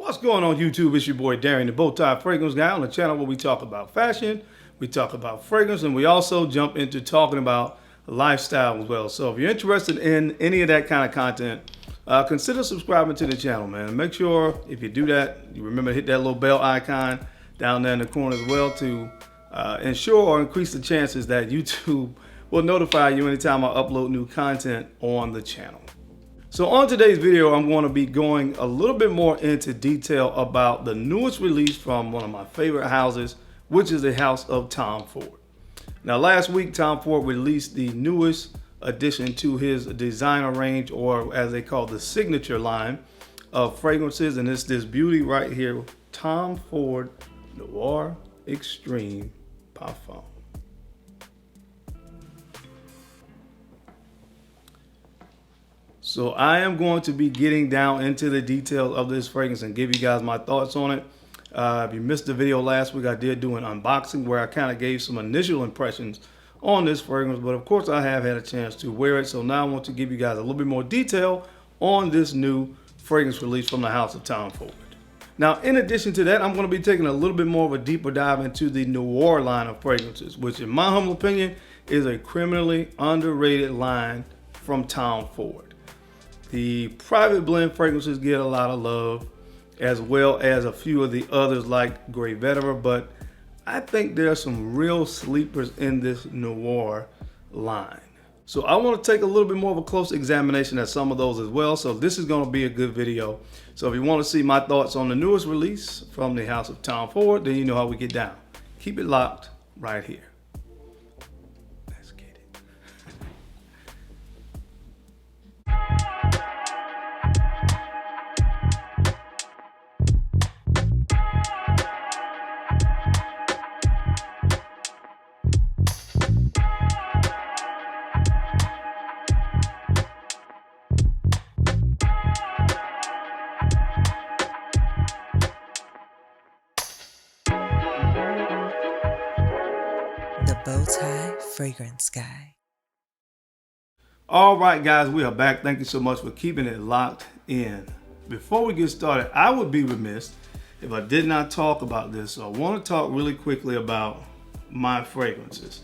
What's going on YouTube? It's your boy Darren, the Bowtie Fragrance Guy, on the channel where we talk about fashion, we talk about fragrance, and we also jump into talking about lifestyle as well. So if you're interested in any of that kind of content, consider subscribing to the channel, man. And make sure if you do that, you remember to hit that little bell icon down there in the corner as well to ensure or increase the chances that YouTube will notify you anytime I upload new content on the channel. So on today's video, I'm going to be going a little bit more into detail about the newest release from one of my favorite houses, which is the house of Tom Ford. Now last week, Tom Ford released the newest addition to his designer range, or as they call the signature line of fragrances, and it's this beauty right here, Tom Ford Noir Extreme Parfum. So I am going to be getting down into the details of this fragrance and give you guys my thoughts on it. If you missed the video last week, I did do an unboxing where I kind of gave some initial impressions on this fragrance, but of course I have had a chance to wear it. So now I want to give you guys a little bit more detail on this new fragrance release from the house of Tom Ford. Now, in addition to that, I'm going to be taking a little bit more of a deeper dive into the Noir line of fragrances, which in my humble opinion is a criminally underrated line from Tom Ford. The private blend fragrances get a lot of love, as well as a few of the others like Grey Vetiver, but I think there are some real sleepers in this Noir line. So I want to take a little bit more of a close examination at some of those as well. So this is going to be a good video. So if you want to see my thoughts on the newest release from the house of Tom Ford, then you know how we get down. Keep it locked right here. Let's get it. Bowtie Fragrance Guy. All right, guys, we are back. Thank you so much for keeping it locked in. Before we get started, I would be remiss if I did not talk about this. So I want to talk really quickly about my fragrances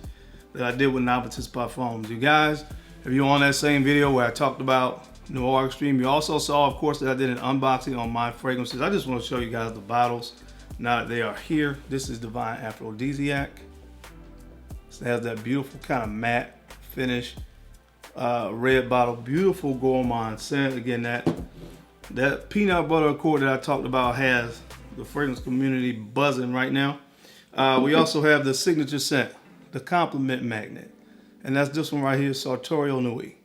that I did with Navitus Parfums. You guys, if you're on that same video where I talked about Noir Extreme, you also saw, of course, that I did an unboxing on my fragrances. I just want to show you guys the bottles now that they are here. This is Divine Aphrodisiac. It has that beautiful kind of matte finish, red bottle, beautiful gourmand scent. Again, that peanut butter accord that I talked about has the fragrance community buzzing right now. We also have the signature scent, the Compliment Magnet, and that's this one right here, Sartorial Nuit.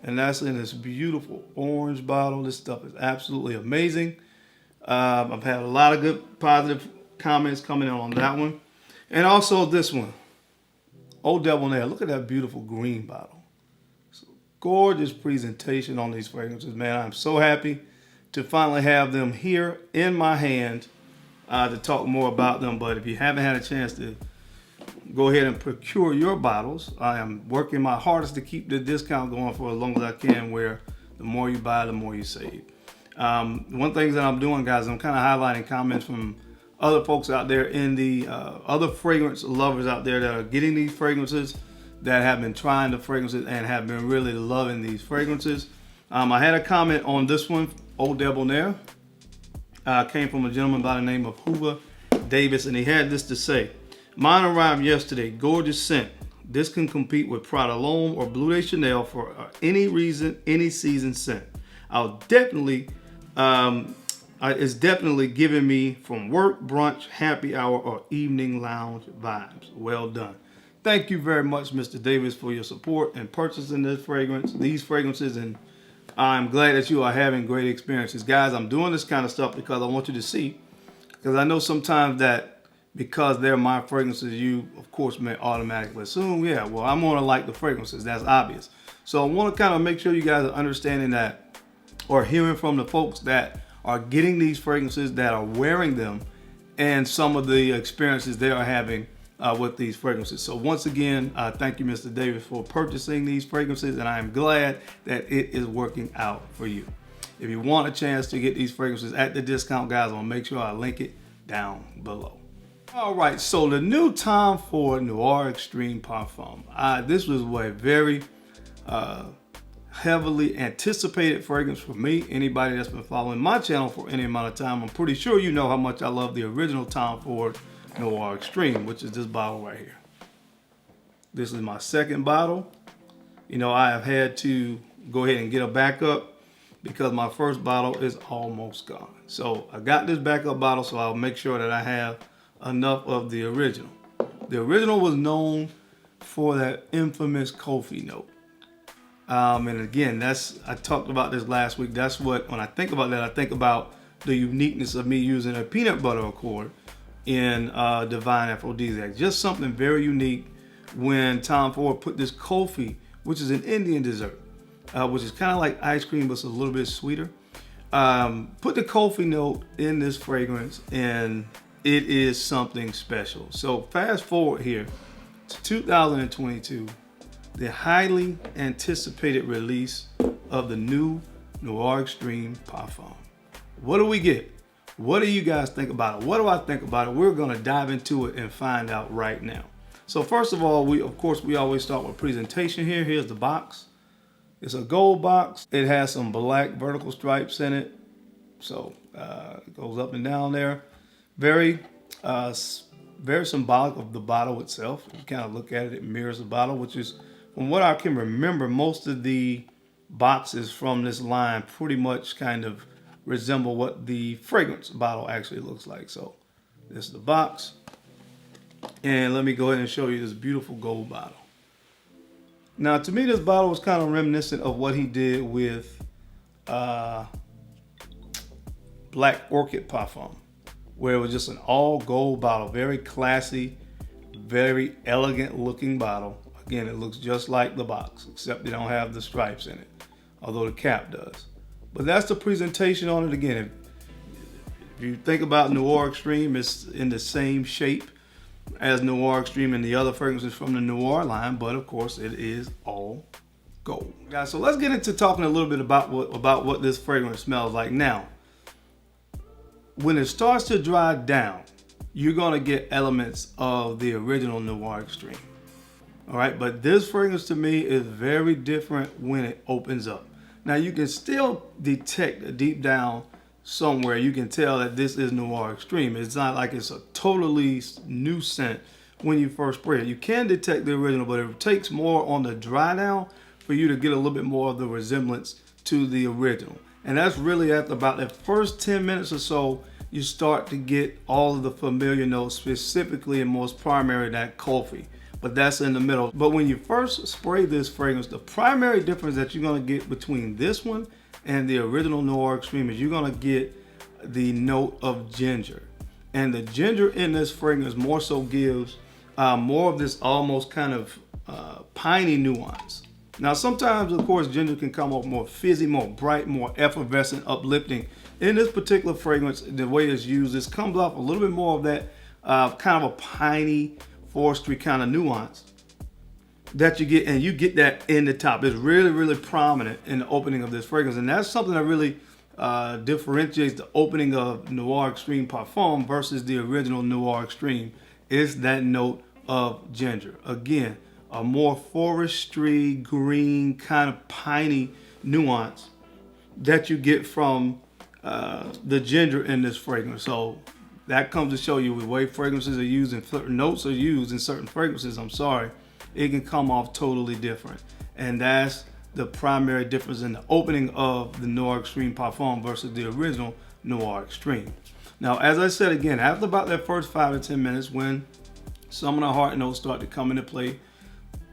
And that's in this beautiful orange bottle. This stuff is absolutely amazing. I've had a lot of good positive comments coming in on that one. And also this one, Eau Debonair. Look at that beautiful green bottle. So gorgeous presentation on these fragrances, man. I'm so happy to finally have them here in my hand to talk more about them. But if you haven't had a chance to go ahead and procure your bottles, I am working my hardest to keep the discount going for as long as I can, where the more you buy, the more you save. One thing that I'm doing, guys, I'm kind of highlighting comments from other folks out there in the other fragrance lovers out there that are getting these fragrances, that have been trying the fragrances and have been really loving these fragrances. I had a comment on this one, Eau Debonair. Came from a gentleman by the name of Hoover Davis, and he had this to say: "Mine arrived yesterday, gorgeous scent. This can compete with Prada L'Homme or Bleu de Chanel for any reason, any season scent. I'll definitely it's definitely giving me from work, brunch, happy hour, or evening lounge vibes." Well done. Thank you very much, Mr. Davis, for your support and purchasing this fragrance, these fragrances, and I'm glad that you are having great experiences. Guys, I'm doing this kind of stuff because I want you to see, because I know sometimes that because they're my fragrances, you, of course, may automatically assume, yeah, well, I'm going to like the fragrances. That's obvious. So I want to kind of make sure you guys are understanding that, or hearing from the folks that are getting these fragrances, that are wearing them, and some of the experiences they are having with these fragrances. So once again, thank you, Mr. Davis, for purchasing these fragrances, and I am glad that it is working out for you. If you want a chance to get these fragrances at the discount, guys, I'll make sure I link it down below. All right, so the new Tom Ford Noir Extreme Parfum. This was a very heavily anticipated fragrance for me. Anybody that's been following my channel for any amount of time, I'm pretty sure you know how much I love the original Tom Ford Noir Extreme, which is this bottle right here. This is my second bottle. You know, I have had to go ahead and get a backup because my first bottle is almost gone. So I got this backup bottle, so I'll make sure that I have enough of the original. The original was known for that infamous coffee note. And again, I talked about this last week. That's what, when I think about that, I think about the uniqueness of me using a peanut butter accord in Divine Aphrodisiac. Just something very unique when Tom Ford put this kulfi, which is an Indian dessert, which is kind of like ice cream, but it's a little bit sweeter. Put the kulfi note in this fragrance, and it is something special. So fast forward here to 2022. The highly anticipated release of the new Noir Extreme Parfum. What do we get? What do you guys think about it? What do I think about it? We're gonna dive into it and find out right now. So first of all, we always start with presentation here. Here's the box. It's a gold box. It has some black vertical stripes in it. So it goes up and down there. Very symbolic of the bottle itself. If you kind of look at it, it mirrors the bottle, which is, from what I can remember, most of the boxes from this line pretty much kind of resemble what the fragrance bottle actually looks like. So this is the box. And let me go ahead and show you this beautiful gold bottle. Now, to me, this bottle was kind of reminiscent of what he did with Black Orchid Parfum, where it was just an all gold bottle, very classy, very elegant looking bottle. Again, it looks just like the box, except they don't have the stripes in it, although the cap does. But that's the presentation on it. Again, if you think about Noir Extreme, it's in the same shape as Noir Extreme and the other fragrances from the Noir line, but of course it is all gold. Guys, so let's get into talking a little bit about what this fragrance smells like. Now, when it starts to dry down, you're gonna get elements of the original Noir Extreme. All right, but this fragrance to me is very different when it opens up. Now you can still detect deep down somewhere, you can tell that this is Noir Extreme. It's not like it's a totally new scent when you first spray it. You can detect the original, but it takes more on the dry down for you to get a little bit more of the resemblance to the original. And that's really after about the first 10 minutes or so, you start to get all of the familiar notes, specifically and most primary that coffee. But that's in the middle. But when you first spray this fragrance, the primary difference that you're gonna get between this one and the original Noir Extreme is you're gonna get the note of ginger. And the ginger in this fragrance more so gives more of this almost kind of piney nuance. Now sometimes, of course, ginger can come off more fizzy, more bright, more effervescent, uplifting. In this particular fragrance, the way it's used, this comes off a little bit more of that kind of a piney, forestry kind of nuance that you get, and you get that in the top. It's really, really prominent in the opening of this fragrance, and that's something that really differentiates the opening of Noir Extreme Parfum versus the original Noir Extreme. Is that note of ginger. Again, a more forestry, green, kind of piney nuance that you get from the ginger in this fragrance. So that comes to show you the way fragrances are used and notes are used in certain fragrances, it can come off totally different. And that's the primary difference in the opening of the Noir Extreme Parfum versus the original Noir Extreme. Now, as I said again, after about that first 5 to 10 minutes, when some of the heart notes start to come into play,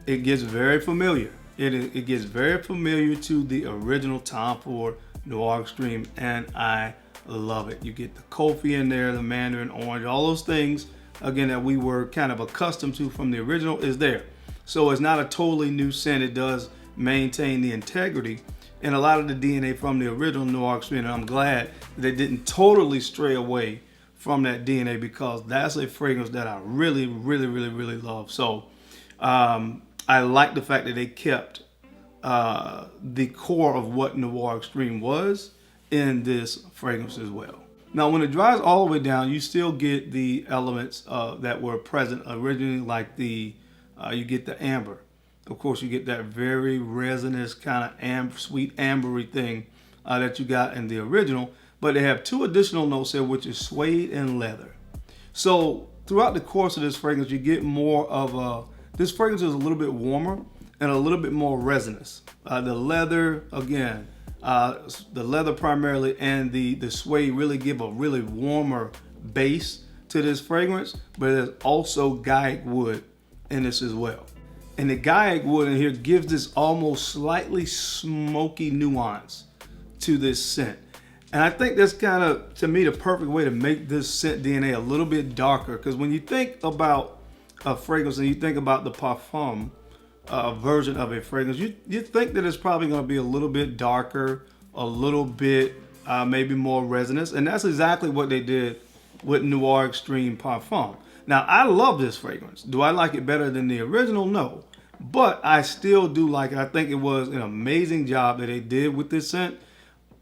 it gets very familiar. It gets very familiar to the original Tom Ford Noir Extreme, and I love it. You get the coffee in there, the mandarin orange, all those things, again, that we were kind of accustomed to from the original is there. So it's not a totally new scent. It does maintain the integrity and a lot of the DNA from the original Noir Extreme, and I'm glad they didn't totally stray away from that DNA, because that's a fragrance that I really, really, really, really love. So I like the fact that they kept the core of what Noir Extreme was, in this fragrance as well. Now, when it dries all the way down, you still get the elements that were present originally, like you get the amber. Of course, you get that very resinous kind of sweet ambery thing that you got in the original. But they have two additional notes here, which is suede and leather. So throughout the course of this fragrance, you get more of this fragrance is a little bit warmer and a little bit more resinous. The leather, again, the leather primarily and the suede really give a really warmer base to this fragrance, but there's also Gaiac wood in this as well. And the Gaiac wood in here gives this almost slightly smoky nuance to this scent. And I think that's kind of, to me, the perfect way to make this scent DNA a little bit darker. Because when you think about a fragrance and you think about the Parfum version of a fragrance, you think that it's probably going to be a little bit darker, a little bit maybe more resinous. And that's exactly what they did with Noir Extreme Parfum. Now, I love this fragrance. Do I like it better than the original? No. But I still do like it. I think it was an amazing job that they did with this scent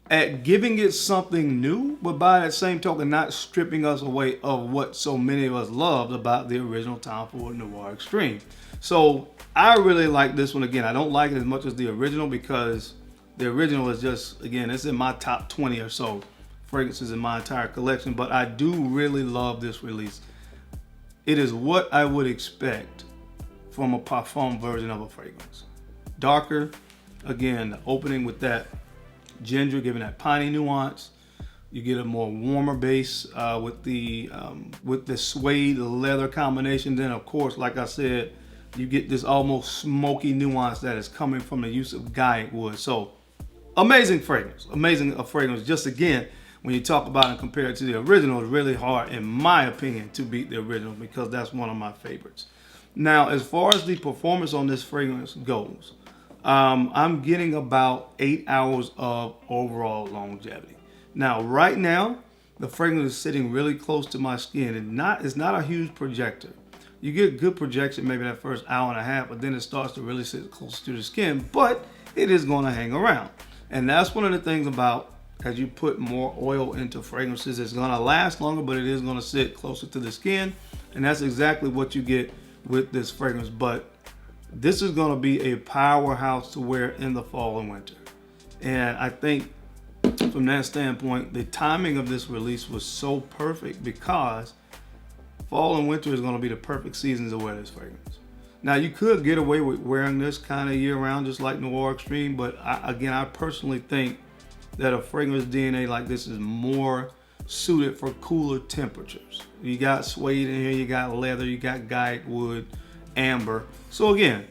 at giving it something new, but by that same token, not stripping us away of what so many of us loved about the original Tom Ford Noir Extreme. So I really like this one. Again, I don't like it as much as the original because the original is just, again, it's in my top 20 or so fragrances in my entire collection, but I do really love this release. It is what I would expect from a Parfum version of a fragrance. Darker, again, the opening with that ginger, giving that piney nuance. You get a more warmer base with the suede leather combination. Then, of course, like I said, you get this almost smoky nuance that is coming from the use of Gaiac wood. So, amazing fragrance, amazing fragrance. Just again, when you talk about and compare it to the original, it's really hard, in my opinion, to beat the original because that's one of my favorites. Now, as far as the performance on this fragrance goes, I'm getting about 8 hours of overall longevity. Now, right now, the fragrance is sitting really close to my skin. It's not a huge projector. You get good projection maybe that first hour and a half, but then it starts to really sit close to the skin, but it is going to hang around. And that's one of the things about as you put more oil into fragrances, it's going to last longer, but it is going to sit closer to the skin. And that's exactly what you get with this fragrance. But this is going to be a powerhouse to wear in the fall and winter. And I think from that standpoint, the timing of this release was so perfect because fall and winter is going to be the perfect seasons to wear this fragrance. Now, you could get away with wearing this kind of year round, just like Noir Extreme, but I personally think that a fragrance DNA like this is more suited for cooler temperatures. You got suede in here, you got leather, you got Gaiac wood, amber. So again,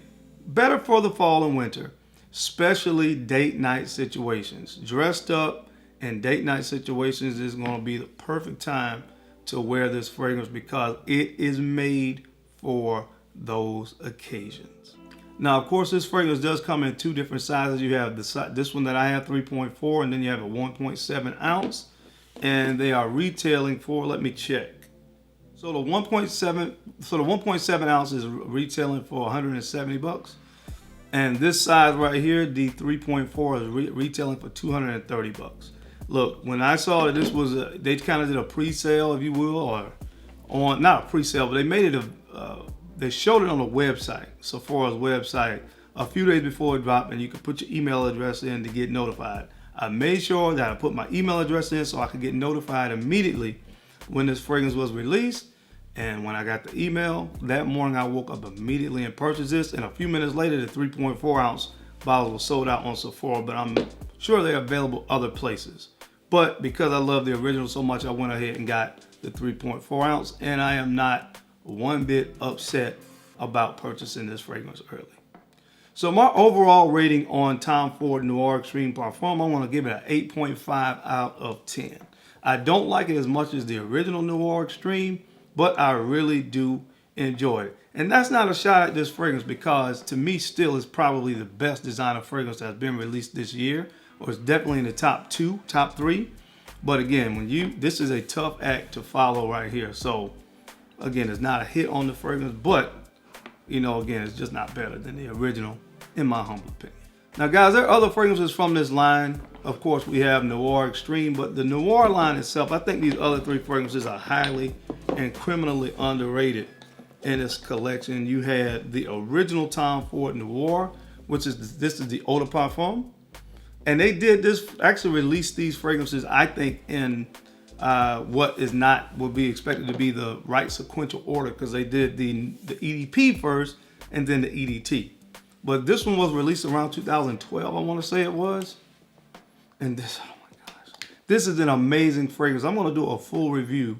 better for the fall and winter, especially date night situations. Dressed up and date night situations is going to be the perfect time to wear this fragrance because it is made for those occasions. Now, of course, this fragrance does come in two different sizes. You have this one that I have, 3.4, and then you have a 1.7 ounce, and they are retailing for, let me check. So the 1.7 ounce is retailing for 170 bucks. And this size right here, the 3.4 is retailing for 230 bucks. Look, when I saw that this was they kind of did a pre-sale, if you will, or on, not a pre-sale, but they made it they showed it on the website, Sephora's website, a few days before it dropped, and you could put your email address in to get notified. I made sure that I put my email address in so I could get notified immediately when this fragrance was released. And when I got the email that morning, I woke up immediately and purchased this. And a few minutes later, the 3.4 ounce bottles were sold out on Sephora, but I'm sure they're available other places. But because I love the original so much, I went ahead and got the 3.4 ounce, and I am not one bit upset about purchasing this fragrance early. So my overall rating on Tom Ford Noir Extreme Parfum, I want to give it an 8.5 out of 10. I don't like it as much as the original Noir Extreme, but I really do enjoy it. And that's not a shot at this fragrance because to me still is probably the best designer fragrance that's been released this year, or it's definitely in the top 2, top 3. But again, this is a tough act to follow right here. So again, it's not a hit on the fragrance, but again, it's just not better than the original in my humble opinion. Now guys, there are other fragrances from this line. Of course, we have Noir Extreme, but the Noir line itself, I think these other 3 fragrances are highly and criminally underrated in this collection. You had the original Tom Ford Noir, which is this is the Eau de Parfum. And they did this, actually released these fragrances, I think, in what is not, would be expected to be the right sequential order, because they did the EDP first and then the EDT. But this one was released around 2012, I want to say it was. And this, oh my gosh, this is an amazing fragrance. I'm going to do a full review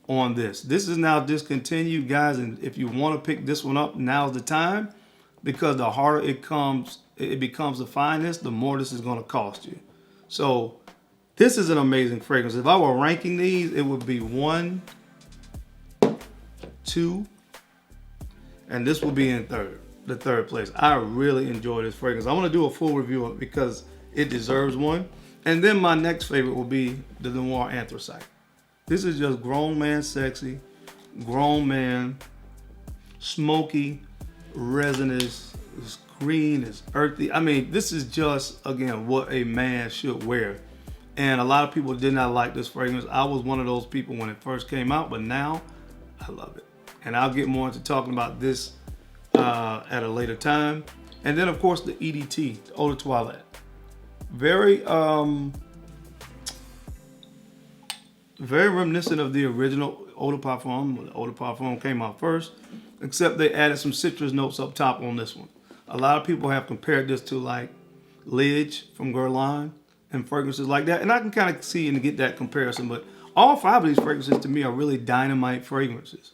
on this. This is now discontinued, guys, and if you want to pick this one up, now's the time, because the harder it becomes to find this, the more this is going to cost you. So this is an amazing fragrance. If I were ranking these, it would be 1, 2, and this will be in the third place. I really enjoy this fragrance. I want to do a full review of it because it deserves one. And then my next favorite will be the Noir Anthracite. This is just grown man sexy, grown man, smoky, resinous, it's green, it's earthy. I mean, this is just, again, what a man should wear. And a lot of people did not like this fragrance. I was one of those people when it first came out, but now I love it. And I'll get more into talking about this at a later time. And then, of course, the EDT, the Eau De Toilette. Very reminiscent of the original Eau de Parfum. The Eau de Parfum came out first, except they added some citrus notes up top on this one. A lot of people have compared this to like Lyrik from Guerlain and fragrances like that, and I can kind of see and get that comparison. But all 5 of these fragrances to me are really dynamite fragrances.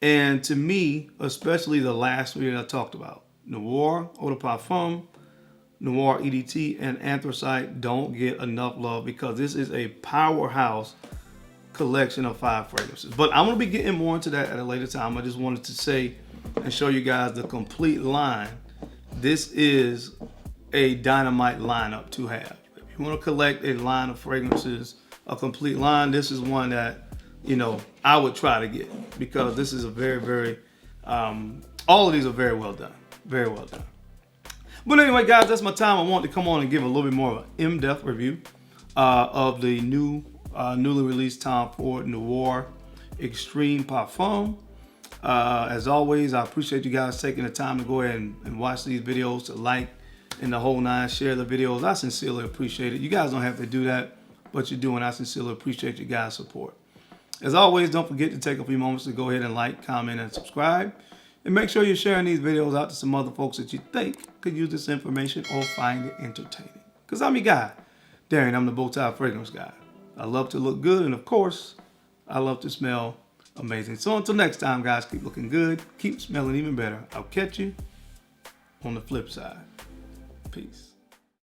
And to me, especially the last 3 that I talked about, Noir, Eau de Parfum, Noir EDT, and Anthracite don't get enough love because this is a powerhouse collection of 5 fragrances. But I'm going to be getting more into that at a later time. I just wanted to say and show you guys the complete line. This is a dynamite lineup to have. If you want to collect a line of fragrances, a complete line, this is one that, you know, I would try to get, because this is a very, very, all of these are very well done. Very well done. But anyway, guys, that's my time. I wanted to come on and give a little bit more of an in-depth review of the newly released Tom Ford Noir Extreme Parfum. As always, I appreciate you guys taking the time to go ahead and watch these videos, to like and the whole 9, share the videos. I sincerely appreciate it. You guys don't have to do that, but you do, and I sincerely appreciate you guys' support. As always, don't forget to take a few moments to go ahead and like, comment, and subscribe. And make sure you're sharing these videos out to some other folks that you think could use this information or find it entertaining. Because I'm your guy, Darian. I'm the Bow-Tie Fragrance Guy. I love to look good, and of course, I love to smell amazing. So until next time, guys, keep looking good, keep smelling even better. I'll catch you on the flip side. Peace.